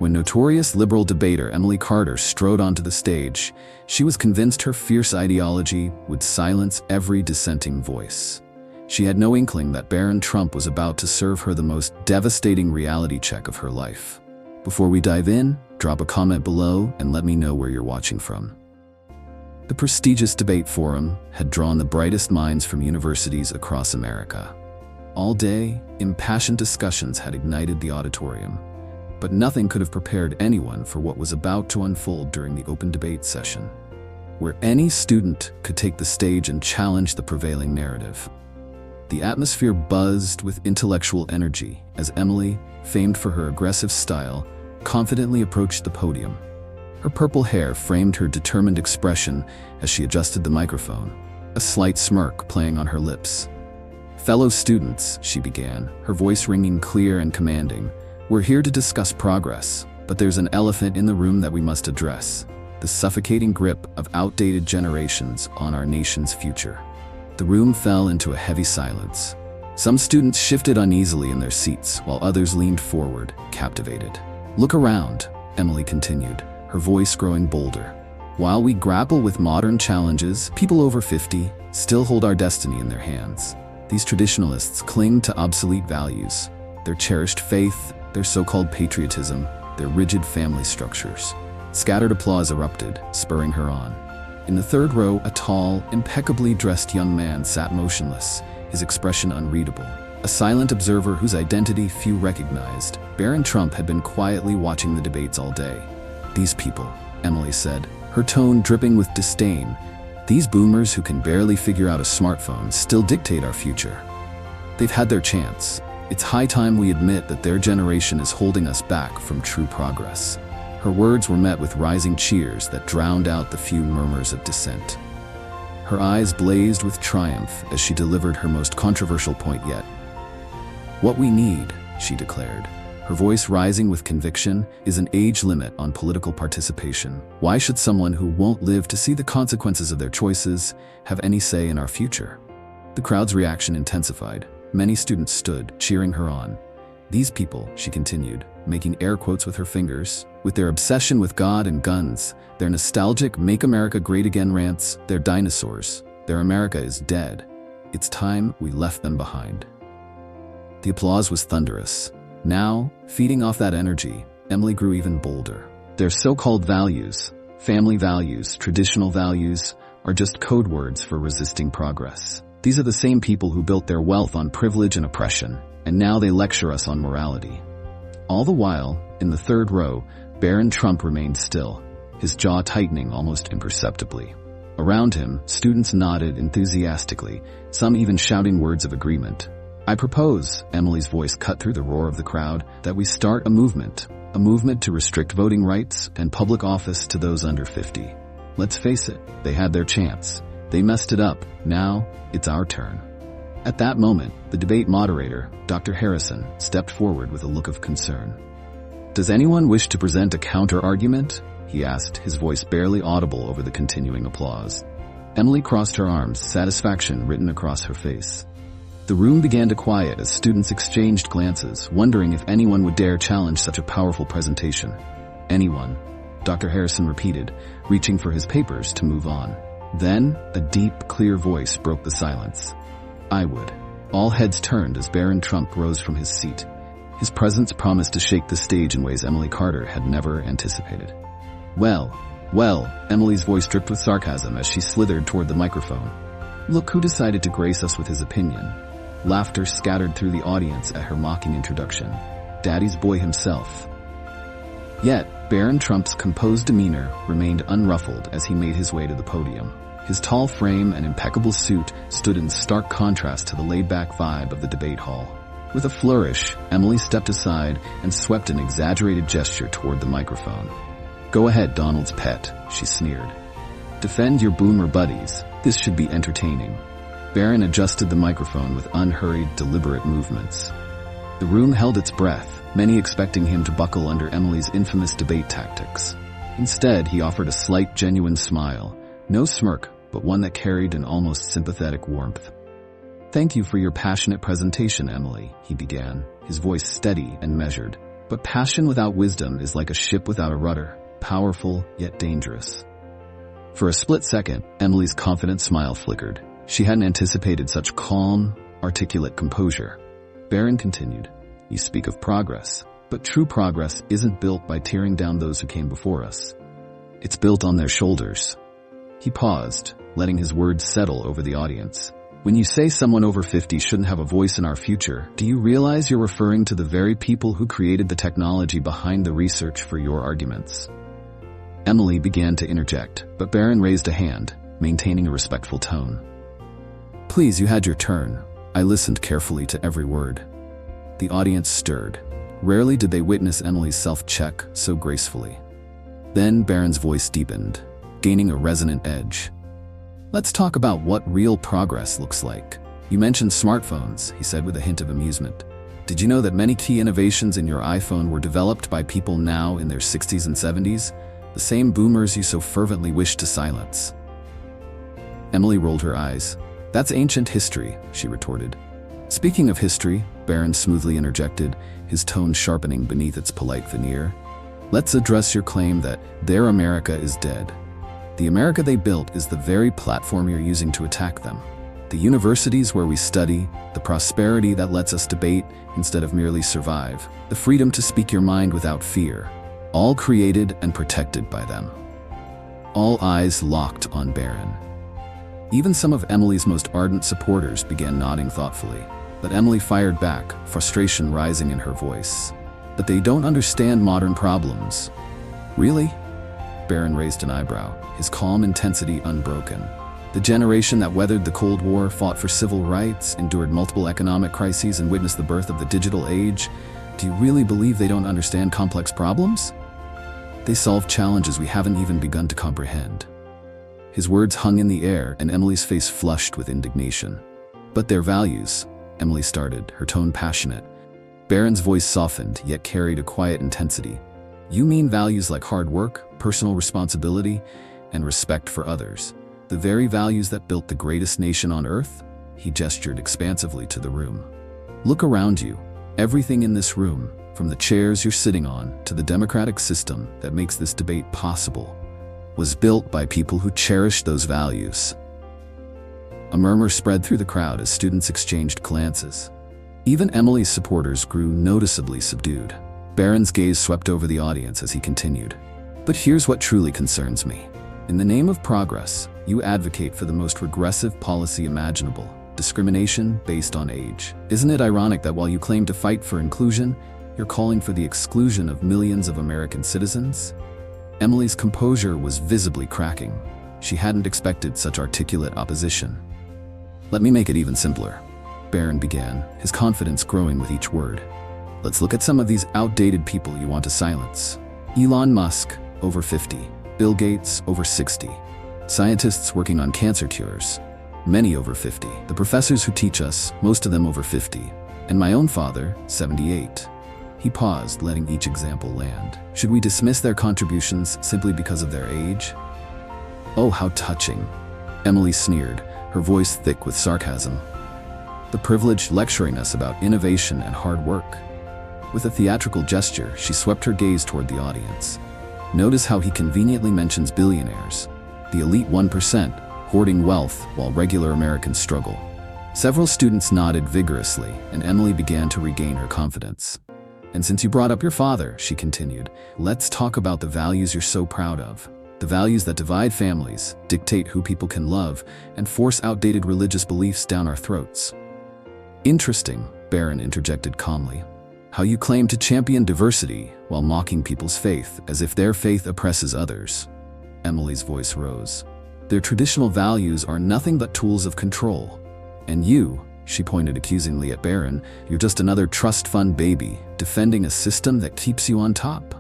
When notorious liberal debater Emily Carter strode onto the stage, she was convinced her fierce ideology would silence every dissenting voice. She had no inkling that Barron Trump was about to serve her the most devastating reality check of her life. Before we dive in, drop a comment below and let me know where you're watching from. The prestigious debate forum had drawn the brightest minds from universities across America. All day, impassioned discussions had ignited the auditorium, but nothing could have prepared anyone for what was about to unfold during the open debate session, where any student could take the stage and challenge the prevailing narrative. The atmosphere buzzed with intellectual energy as Emily, famed for her aggressive style, confidently approached the podium. Her purple hair framed her determined expression as she adjusted the microphone, a slight smirk playing on her lips. "Fellow students," she began, her voice ringing clear and commanding, "we're here to discuss progress, but there's an elephant in the room that we must address: the suffocating grip of outdated generations on our nation's future." The room fell into a heavy silence. Some students shifted uneasily in their seats, while others leaned forward, captivated. "Look around," Emily continued, her voice growing bolder. "While we grapple with modern challenges, people over 50 still hold our destiny in their hands. These traditionalists cling to obsolete values, their cherished faith, their so-called patriotism, their rigid family structures." Scattered applause erupted, spurring her on. In the third row, a tall, impeccably dressed young man sat motionless, his expression unreadable. A silent observer whose identity few recognized, Barron Trump had been quietly watching the debates all day. "These people," Emily said, her tone dripping with disdain, "these boomers who can barely figure out a smartphone still dictate our future. They've had their chance. It's high time we admit that their generation is holding us back from true progress." Her words were met with rising cheers that drowned out the few murmurs of dissent. Her eyes blazed with triumph as she delivered her most controversial point yet. "What we need," she declared, her voice rising with conviction, "is an age limit on political participation. Why should someone who won't live to see the consequences of their choices have any say in our future?" The crowd's reaction intensified. Many students stood, cheering her on. "These people," she continued, making air quotes with her fingers, "with their obsession with God and guns, their nostalgic Make America Great Again rants, their dinosaurs, their America is dead. It's time we left them behind." The applause was thunderous. Now, feeding off that energy, Emily grew even bolder. Their so-called values, family values, traditional values, are just code words for resisting progress. These are the same people who built their wealth on privilege and oppression, and now they lecture us on morality. All the while, in the third row, Barron Trump remained still, his jaw tightening almost imperceptibly. Around him, students nodded enthusiastically, some even shouting words of agreement. "I propose," Emily's voice cut through the roar of the crowd, "that we start a movement to restrict voting rights and public office to those under 50. Let's face it, they had their chance. They messed it up. Now, it's our turn." At that moment, the debate moderator, Dr. Harrison, stepped forward with a look of concern. "Does anyone wish to present a counter-argument?" he asked, his voice barely audible over the continuing applause. Emily crossed her arms, satisfaction written across her face. The room began to quiet as students exchanged glances, wondering if anyone would dare challenge such a powerful presentation. "Anyone," Dr. Harrison repeated, reaching for his papers to move on. Then, a deep, clear voice broke the silence. "I would." All heads turned as Barron Trump rose from his seat. His presence promised to shake the stage in ways Emily Carter had never anticipated. Well, Emily's voice dripped with sarcasm as she slithered toward the microphone. "Look who decided to grace us with his opinion." Laughter scattered through the audience at her mocking introduction. Daddy's boy himself. Yet, Barron Trump's composed demeanor remained unruffled as he made his way to the podium. His tall frame and impeccable suit stood in stark contrast to the laid-back vibe of the debate hall. With a flourish, Emily stepped aside and swept an exaggerated gesture toward the microphone. "Go ahead, Donald's pet," she sneered. "Defend your boomer buddies. This should be entertaining." Barron adjusted the microphone with unhurried, deliberate movements. The room held its breath, many expecting him to buckle under Emily's infamous debate tactics. Instead, he offered a slight, genuine smile. No smirk, but one that carried an almost sympathetic warmth. "Thank you for your passionate presentation, Emily," he began, his voice steady and measured. But passion without wisdom is like a ship without a rudder, powerful yet dangerous. For a split second, Emily's confident smile flickered. She hadn't anticipated such calm, articulate composure. Barron continued, "You speak of progress, but true progress isn't built by tearing down those who came before us. It's built on their shoulders." He paused, letting his words settle over the audience. "When you say someone over 50 shouldn't have a voice in our future, do you realize you're referring to the very people who created the technology behind the research for your arguments?" Emily began to interject, but Barron raised a hand, maintaining a respectful tone. "Please, you had your turn." I listened carefully to every word. The audience stirred. Rarely did they witness Emily's self-check so gracefully. Then Barron's voice deepened, gaining a resonant edge. "Let's talk about what real progress looks like. You mentioned smartphones," he said with a hint of amusement. "Did you know that many key innovations in your iPhone were developed by people now in their 60s and 70s? The same boomers you so fervently wish to silence." Emily rolled her eyes. "That's ancient history," she retorted. "Speaking of history," Barron smoothly interjected, his tone sharpening beneath its polite veneer, "let's address your claim that their America is dead. The America they built is the very platform you're using to attack them. The universities where we study, the prosperity that lets us debate instead of merely survive, the freedom to speak your mind without fear, all created and protected by them." All eyes locked on Barron. Even some of Emily's most ardent supporters began nodding thoughtfully, but Emily fired back, frustration rising in her voice. "But they don't understand modern problems." "Really?" Barron raised an eyebrow, his calm intensity unbroken. "The generation that weathered the Cold War, fought for civil rights, endured multiple economic crises, and witnessed the birth of the digital age, do you really believe they don't understand complex problems? They solve challenges we haven't even begun to comprehend." His words hung in the air, and Emily's face flushed with indignation. "But their values," Emily started, her tone passionate. Barron's voice softened, yet carried a quiet intensity. "You mean values like hard work, personal responsibility, and respect for others? The very values that built the greatest nation on earth?" He gestured expansively to the room. "Look around you. Everything in this room, from the chairs you're sitting on to the democratic system that makes this debate possible, was built by people who cherished those values." A murmur spread through the crowd as students exchanged glances. Even Emily's supporters grew noticeably subdued. Barron's gaze swept over the audience as he continued. "But here's what truly concerns me. In the name of progress, you advocate for the most regressive policy imaginable, discrimination based on age. Isn't it ironic that while you claim to fight for inclusion, you're calling for the exclusion of millions of American citizens?" Emily's composure was visibly cracking. She hadn't expected such articulate opposition. "Let me make it even simpler," Barron began, his confidence growing with each word. "Let's look at some of these outdated people you want to silence. Elon Musk, over 50. Bill Gates, over 60. Scientists working on cancer cures, many over 50. The professors who teach us, most of them over 50. And my own father, 78. He paused, letting each example land. "Should we dismiss their contributions simply because of their age?" "Oh, how touching," Emily sneered, her voice thick with sarcasm. "The privileged lecturing us about innovation and hard work." With a theatrical gesture, she swept her gaze toward the audience. "Notice how he conveniently mentions billionaires, the elite 1%, hoarding wealth while regular Americans struggle." Several students nodded vigorously, and Emily began to regain her confidence. "And since you brought up your father," she continued, "let's talk about the values you're so proud of. The values that divide families, dictate who people can love, and force outdated religious beliefs down our throats." "Interesting," Barron interjected calmly. "How you claim to champion diversity while mocking people's faith as if their faith oppresses others." Emily's voice rose. "Their traditional values are nothing but tools of control. And you," she pointed accusingly at Barron, "you're just another trust fund baby, defending a system that keeps you on top."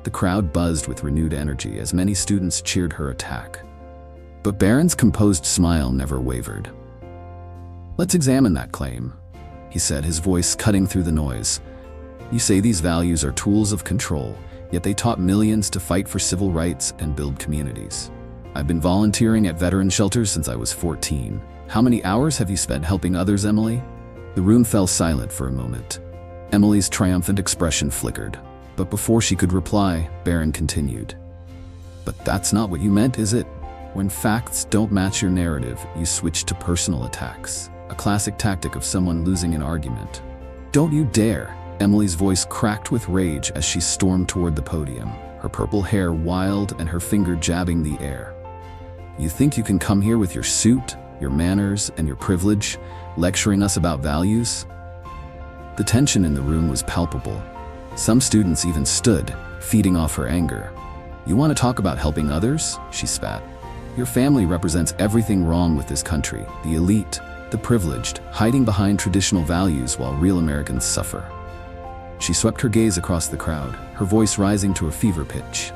The crowd buzzed with renewed energy as many students cheered her attack. But Barron's composed smile never wavered. "Let's examine that claim," he said, his voice cutting through the noise. "You say these values are tools of control, yet they taught millions to fight for civil rights and build communities. I've been volunteering at veteran shelters since I was 14. How many hours have you spent helping others, Emily?" The room fell silent for a moment. Emily's triumphant expression flickered, but before she could reply, Barron continued. But that's not what you meant, is it? When facts don't match your narrative, you switch to personal attacks, a classic tactic of someone losing an argument. Don't you dare! Emily's voice cracked with rage as she stormed toward the podium, her purple hair wild and her finger jabbing the air. You think you can come here with your suit, your manners, and your privilege, lecturing us about values? The tension in the room was palpable. Some students even stood, feeding off her anger. You want to talk about helping others? She spat. Your family represents everything wrong with this country, the elite, the privileged, hiding behind traditional values while real Americans suffer. She swept her gaze across the crowd, her voice rising to a fever pitch.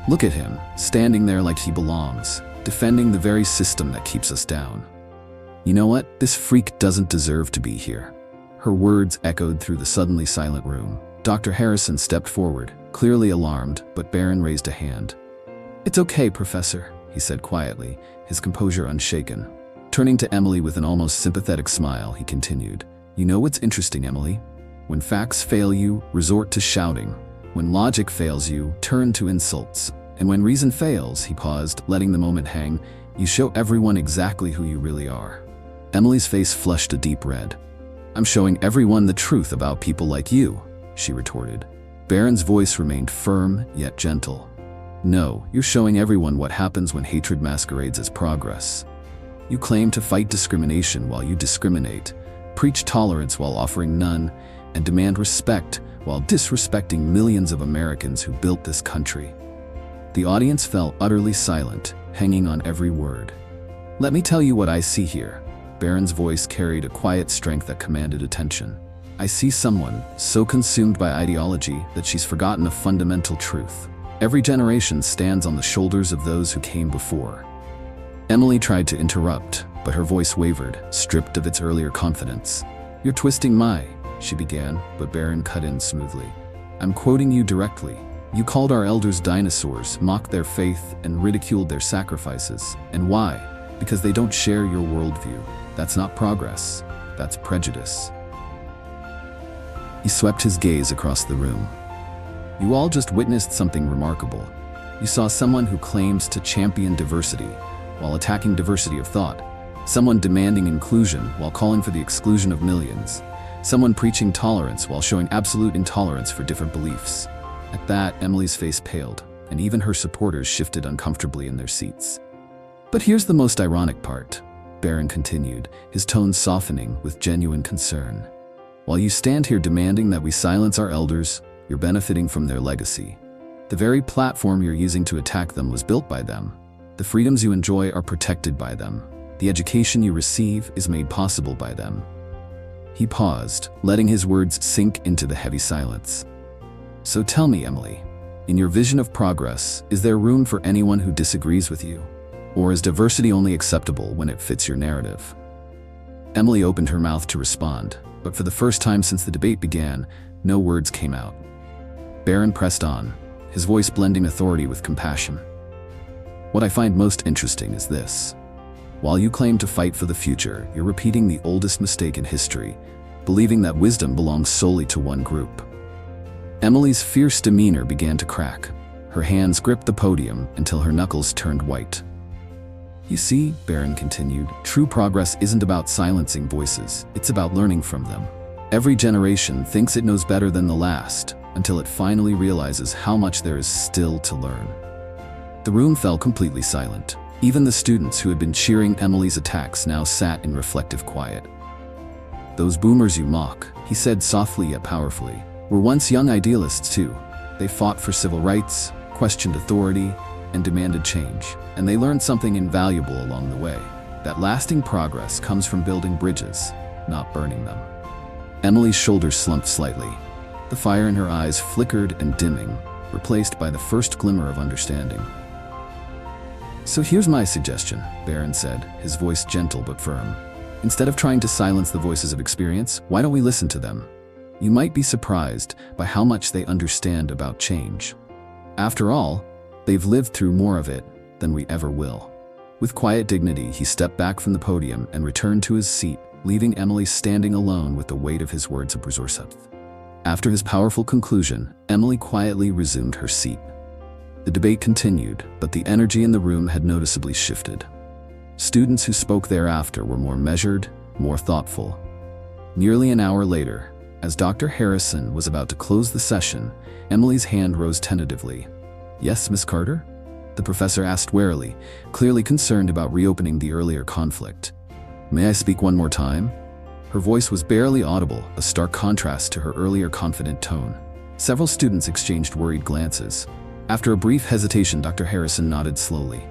Look at him, standing there like he belongs, defending the very system that keeps us down. You know what? This freak doesn't deserve to be here. Her words echoed through the suddenly silent room. Dr. Harrison stepped forward, clearly alarmed, but Barron raised a hand. It's okay, Professor, he said quietly, his composure unshaken. Turning to Emily with an almost sympathetic smile, he continued. You know what's interesting, Emily? When facts fail you, resort to shouting. When logic fails you, turn to insults. And when reason fails, he paused, letting the moment hang, you show everyone exactly who you really are. Emily's face flushed a deep red. I'm showing everyone the truth about people like you, she retorted. Barron's voice remained firm, yet gentle. No, you're showing everyone what happens when hatred masquerades as progress. You claim to fight discrimination while you discriminate, preach tolerance while offering none, and demand respect while disrespecting millions of Americans who built this country. The audience fell utterly silent, hanging on every word. Let me tell you what I see here. Barron's voice carried a quiet strength that commanded attention. I see someone so consumed by ideology that she's forgotten a fundamental truth. Every generation stands on the shoulders of those who came before. Emily tried to interrupt, but her voice wavered, stripped of its earlier confidence. You're twisting my, she began, but Barron cut in smoothly. I'm quoting you directly. You called our elders dinosaurs, mocked their faith, and ridiculed their sacrifices. And why? Because they don't share your worldview. That's not progress. That's prejudice. He swept his gaze across the room. You all just witnessed something remarkable. You saw someone who claims to champion diversity while attacking diversity of thought. Someone demanding inclusion while calling for the exclusion of millions. Someone preaching tolerance while showing absolute intolerance for different beliefs. At that, Emily's face paled, and even her supporters shifted uncomfortably in their seats. But here's the most ironic part, Barron continued, his tone softening with genuine concern. While you stand here demanding that we silence our elders, you're benefiting from their legacy. The very platform you're using to attack them was built by them. The freedoms you enjoy are protected by them. The education you receive is made possible by them. He paused, letting his words sink into the heavy silence. So tell me, Emily, in your vision of progress, is there room for anyone who disagrees with you? Or is diversity only acceptable when it fits your narrative? Emily opened her mouth to respond, but for the first time since the debate began, no words came out. Barron pressed on, his voice blending authority with compassion. What I find most interesting is this. While you claim to fight for the future, you're repeating the oldest mistake in history, believing that wisdom belongs solely to one group. Emily's fierce demeanor began to crack. Her hands gripped the podium until her knuckles turned white. You see, Barron continued, true progress isn't about silencing voices, it's about learning from them. Every generation thinks it knows better than the last, until it finally realizes how much there is still to learn. The room fell completely silent. Even the students who had been cheering Emily's attacks now sat in reflective quiet. Those boomers you mock, he said softly yet powerfully, were once young idealists too. They fought for civil rights, questioned authority, and demanded change. And they learned something invaluable along the way. That lasting progress comes from building bridges, not burning them. Emily's shoulders slumped slightly. The fire in her eyes flickered and dimming, replaced by the first glimmer of understanding. So here's my suggestion, Barron said, his voice gentle but firm. Instead of trying to silence the voices of experience, why don't we listen to them? You might be surprised by how much they understand about change. After all, they've lived through more of it than we ever will. With quiet dignity, he stepped back from the podium and returned to his seat, leaving Emily standing alone with the weight of his words of resource. After his powerful conclusion, Emily quietly resumed her seat. The debate continued, but the energy in the room had noticeably shifted. Students who spoke thereafter were more measured, more thoughtful. Nearly an hour later, as Dr. Harrison was about to close the session, Emily's hand rose tentatively. "Yes, Miss Carter?" the professor asked warily, clearly concerned about reopening the earlier conflict. "May I speak one more time?" Her voice was barely audible, a stark contrast to her earlier confident tone. Several students exchanged worried glances. After a brief hesitation, Dr. Harrison nodded slowly.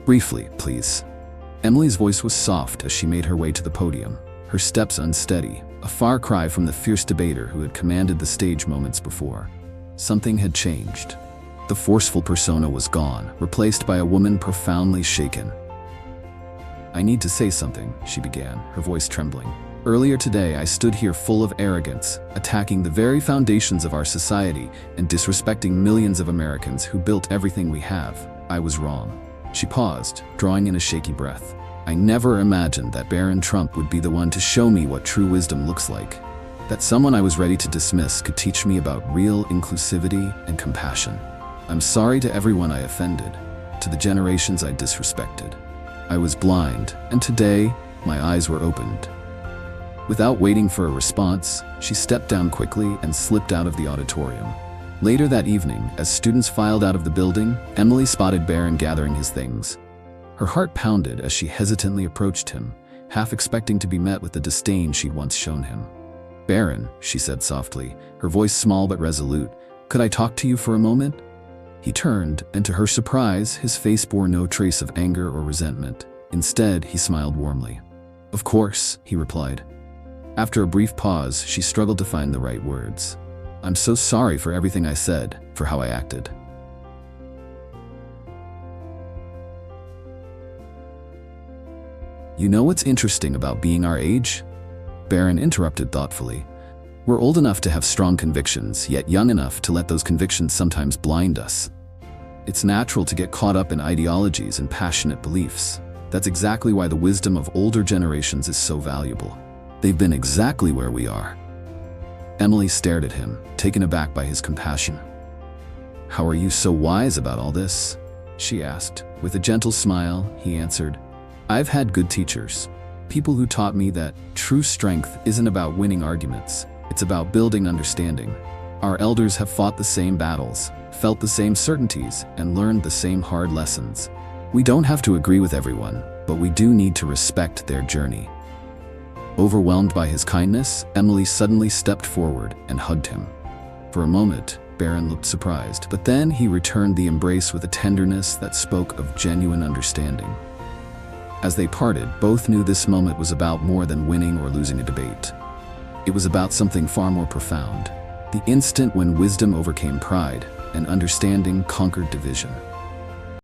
"Briefly, please." Emily's voice was soft as she made her way to the podium, her steps unsteady, a far cry from the fierce debater who had commanded the stage moments before. Something had changed. The forceful persona was gone, replaced by a woman profoundly shaken. "I need to say something," she began, her voice trembling. "Earlier today, I stood here full of arrogance, attacking the very foundations of our society and disrespecting millions of Americans who built everything we have. I was wrong." She paused, drawing in a shaky breath. "I never imagined that Barron Trump would be the one to show me what true wisdom looks like. That someone I was ready to dismiss could teach me about real inclusivity and compassion. I'm sorry to everyone I offended, to the generations I disrespected. I was blind, and today, my eyes were opened." Without waiting for a response, she stepped down quickly and slipped out of the auditorium. Later that evening, as students filed out of the building, Emily spotted Barron gathering his things. Her heart pounded as she hesitantly approached him, half expecting to be met with the disdain she'd once shown him. "Barron," she said softly, her voice small but resolute, "could I talk to you for a moment?" He turned, and to her surprise, his face bore no trace of anger or resentment. Instead, he smiled warmly. "Of course," he replied. After a brief pause, she struggled to find the right words. "I'm so sorry for everything I said, for how I acted." "You know what's interesting about being our age?" Barron interrupted thoughtfully. "We're old enough to have strong convictions, yet young enough to let those convictions sometimes blind us. It's natural to get caught up in ideologies and passionate beliefs. That's exactly why the wisdom of older generations is so valuable. They've been exactly where we are." Emily stared at him, taken aback by his compassion. "How are you so wise about all this?" she asked. With a gentle smile, he answered, "I've had good teachers. People who taught me that true strength isn't about winning arguments, it's about building understanding. Our elders have fought the same battles, felt the same certainties, and learned the same hard lessons. We don't have to agree with everyone, but we do need to respect their journey." Overwhelmed by his kindness, Emily suddenly stepped forward and hugged him. For a moment, Barron looked surprised, but then he returned the embrace with a tenderness that spoke of genuine understanding. As they parted, both knew this moment was about more than winning or losing a debate. It was about something far more profound, the instant when wisdom overcame pride and understanding conquered division.